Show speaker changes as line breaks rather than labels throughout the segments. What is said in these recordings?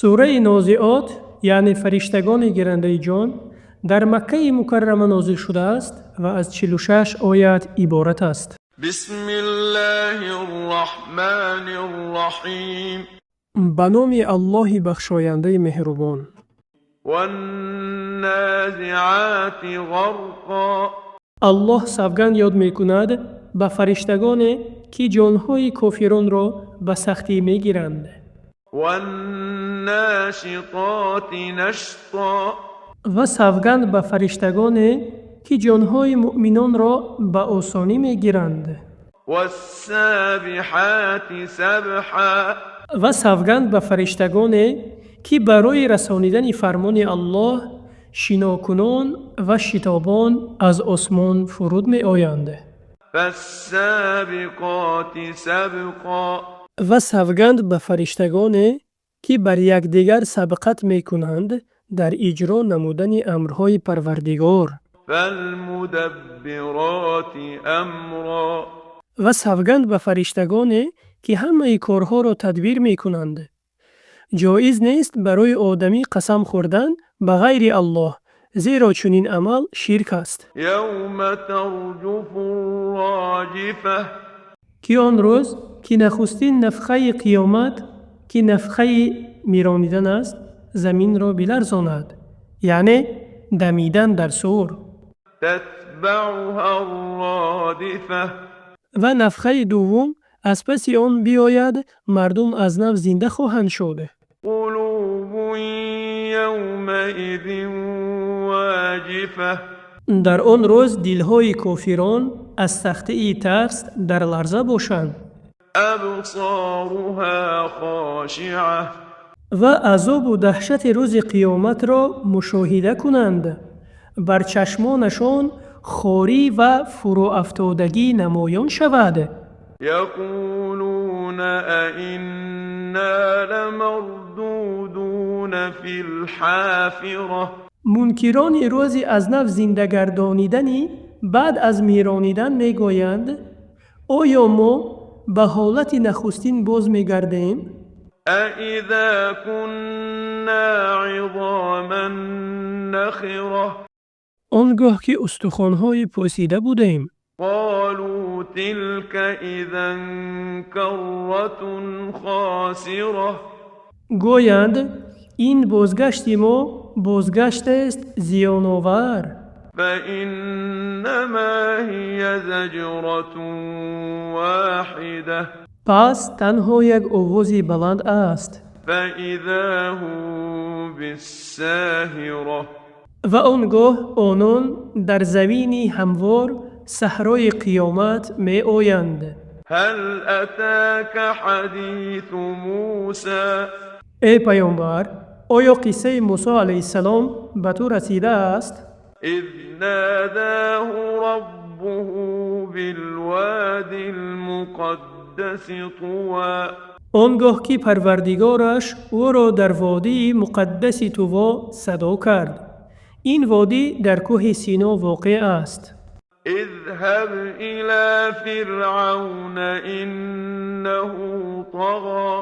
сураи Нозиот, яъне фариштагони гирандаи ҷон, дар Маккаи Мукаррама нозил шудааст ва аз 46 оят иборат аст.
Бисмиллаҳир роҳманир роҳим.
ба номи Аллоҳи бахшояндаи меҳрубон.
ванназиати ғарқа.
Аллоҳ савганд ёд мекунад ба фариштагоне, ки ҷонҳои кофиронро ба сахтӣ мегиранд.
ваннашитати нашта.
ва савганд ба фариштагоне, ки ҷонҳои муъминонро ба осонӣ мегиранд.
вассабиҳати сабҳа.
ва савганд ба фариштагоне, ки барои расонидани фармони Аллоҳ шинокунон ва шитобон аз осмон фуруд меоянд.
фассабиқоти сабқа.
ва савганд ба фариштагоне, ки бар якдигар сабқат мекунанд дар иҷро намудани амрҳои Парвардигор.
фалмудаббироти амро.
ва савганд ба фариштагоне, ки ҳамаи корҳоро тадбир мекунанд. ҷоиз нест барои одамӣ қасам хӯрдан ба ғайри Аллоҳ, зеро чунин амал ширк аст.
явма тарҷуфу раҷифа.
ки он рӯз, ки нахустин нафхаи қиёмат, ки нафхаи миронидан аст, заминро биларзонад, яъне дамидан дар сур.
татбаъуҳа радифа.
ва нафхаи дуввум аз паси он биёяд, мардум аз нав зинда хоҳанд шуд.
қулубун явмаидин ваҷифа.
дар он рӯз дилҳои кофирон аз сахтии тарс дар ларза бошанд.
абсаруҳа хошиа.
ва азобу даҳшати рӯзи қиёматро мушоҳида кунанд. бар чашмонашон хорӣ ва фуроафтодагӣ намоён шавад.
яқулуна аинна ламардудуна фил ҳафира.
мункирони рӯзи аз нав зиндагардонидани баъд аз миронидан мегӯянд: оё мо ба ҳолати нахустин боз мегардем?
аиза кунна изоман нахира.
он гоҳ ки устухонҳои посида будем.
қалу тилка изан карратун хасира.
гӯянд: ин бозгашти мо бозгаштест зиёновар.
فإنما هي زجرة واحدة.
пас танҳо як овози баланд аст.
فإذا هم بالساهرة.
ва он гоҳ онон дар завини ҳамвор саҳрои қиёмат меоянд.
هل أتاك حديث موسى.
эй паёмбар, оё қиссаи Мусо алайҳиссалом ба ту расидааст?
إذ ناداه ربه بالواد المقدس طوى.
он гоҳ ки парвардигораш ӯро дар водии муқаддаси Туво садо кард. ин водӣ дар кӯҳи Сино воқеъ аст.
اذهب إلى فرعون إنه طغى.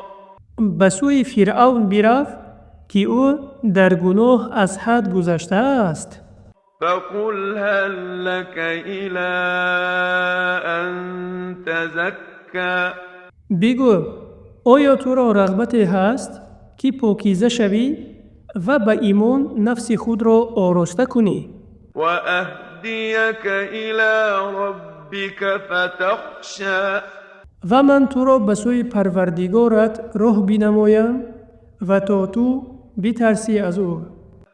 ба сӯи Фиръавн бирав, ки ӯ дар гуноҳ аз ҳад гузаштааст.
فقل هل لك إلى أن تزكى.
бигӯ, оё туро рағбате ҳаст, ки покиза шавӣ ва ба имон нафси худро ороста кунӣ.
وأهديك إلى ربك فتخشى.
ва ман туро ба сӯи Парвардигорат роҳ бинамоям ва то ту битарсӣ аз ӯ.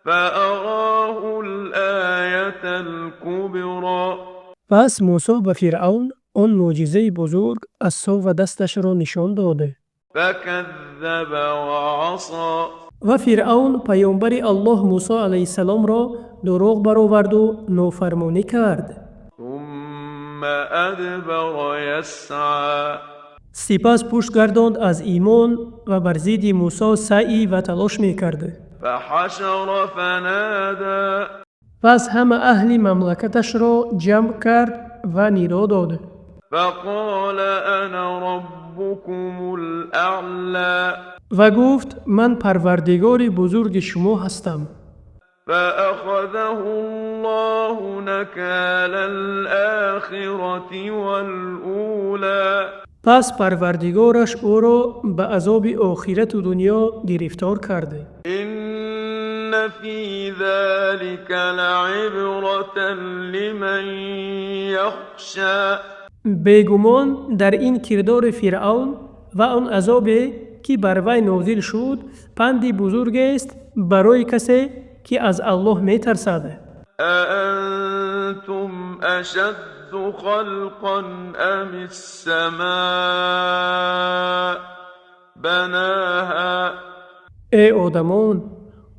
فأراه الآية الكبرى.
пас Мусо ба Фиръавн он мӯъҷизаи бузург аз сова дасташро нишон дод.
فكذب وعصى.
ва Фиръавн паёмбари Аллоҳ Мусо алайҳиссаломро дурӯғ бароварду нофармонӣ кард.
ثم أدبر يسعى.
сипас пушт гардонд аз имон ва бар зидди Мусо саъӣ ва талош мекард.
فحشر فنادى.
пас ҳама аҳли мамлакаташро ҷамъ кард ва нидо дод.
فقال أنا ربكم الأعلى.
و گفت من پروردگار بزرگ شما هستم.
فأخذه الله نكال الآخرة والأولى
پس پروردگارش او را به عذاب آخرت و دنیا گرفتار کرده.
إن في ذلك لعبرة لمن يخشى
بیگمان در این کردار فرعون و آن عذابی که بر وی نازل شد پندی بزرگ است برای کسی که از الله می ترسد.
أأنتم أشد خلقا أم السماء بناها
ای آدمان،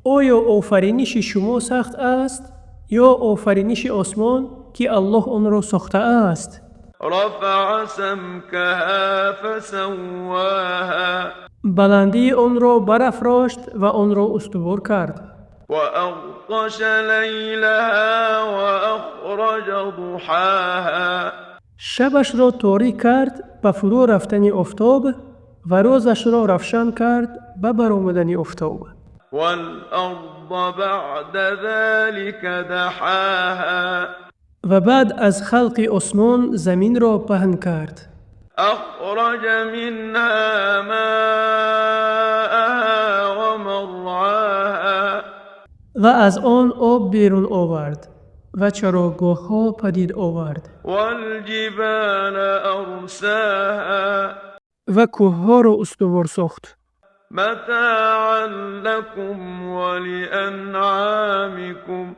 آیا آفرینش شما سخت است یا آفرینش آسمان که الله آن را ساخته است؟
رفع سمكها فسواها
بلندی آن را برافراشت و آن را استوار کرد.
وأغطش ليلها وأخرج ضحاها
شبش را تاریک کرد به فرو رفتن آفتاب و روزش را روشن کرد به برآمدن آفتاب.
والأرض بعد ذلك دحاها
و بعد از خلق آسمان زمین را پهن کرد.
أخرج منها ماءها ومرعاها
و از آن آب بیرون آورد و چراگاه ها پدید آورد
والجبال أرساها
و کوه ها را استوار ساخت
متاعا لكم ولأنعامكم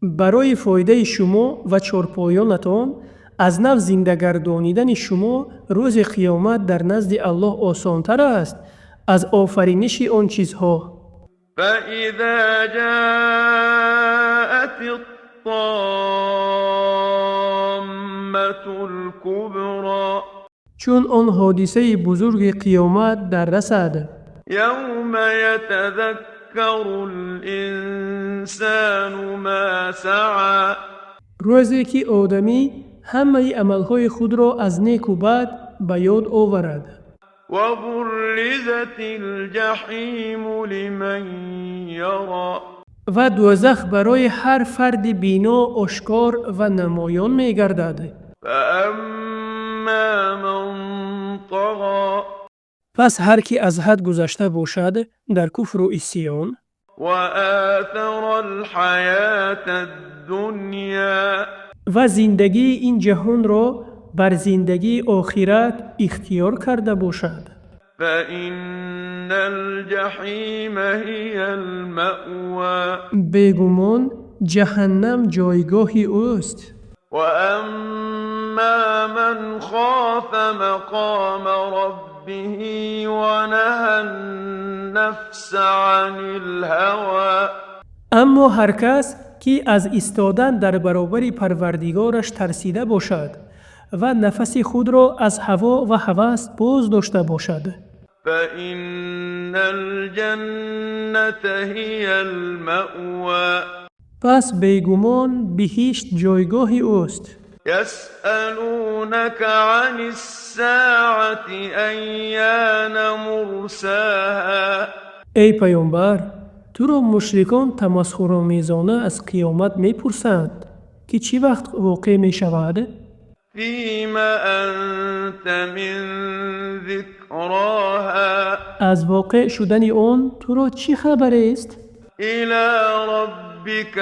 برای فایده شما و چارپایانتان. از نو زنده گردانیدن شما روز قیامت در نزد الله آسانتر است از آفرینش آن چیزها.
فإذا جاءت الطامة الكبرى
چون آن حادثه بزرگ قیامت در رسد،
يوم يتذكر الإنسان ما سعى
روزی که آدمی همه عملهای خود را از نیک و بد به یاد آورد.
وبرزت الجحيم لمن يرى
و دوزخ برای هر فرد بینا آشکار و نمایان می گردد.
فأما من طغى
پس هر کی از حد گذشته باشد در کفر و عصیان
وآثر الحياة الدنيا
و زندگی این جهان را بر زندگی آخرت اختیار کرده باشد،
فإن الجحيم هي المأوى
بیگمان جهنم جایگاه اوست.
وأما من خاف مقام ربه ونهى النفس عن الهوى
اما هر کس که از ایستادن در برابر پروردگارش ترسیده باشد و نفس خود را از هوا و هوس باز داشته باشد،
فإن الجنة هي المأوى
پس بیگمان بهشت جایگاه اوست.
يسألونك عن الساعة أيان مرساها
ای پیامبر، تو را مشرکان تمسخرآمیزانه از قیامت میپرسند که چی وقت واقع می شود؟
فيم أنت من ذكراها
از واقع شدن آن تو را چی خبر است؟
إلى ربك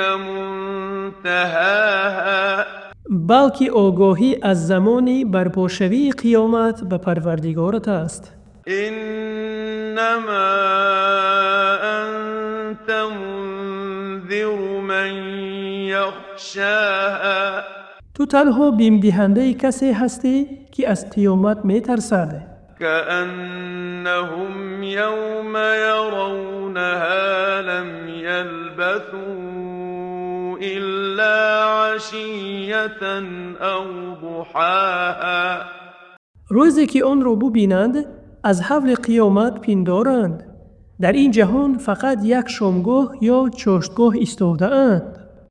منتهاها
بلکه آگاهی از زمانی برپاشوی قیامت به پروردگارت است.
إنما أنت منذر من يخشاها
تو تنها بیم دهنده کسی هستی که از قیامت می ترسد.
كأنهم يوم يرونها لم يلبثوا إلا عشية أو ضحاها
روزی که آن را ببینند از حول قیامت پندارند. در این جهان فقط یک شامگاه یا چاشتگاه ایستاده اند.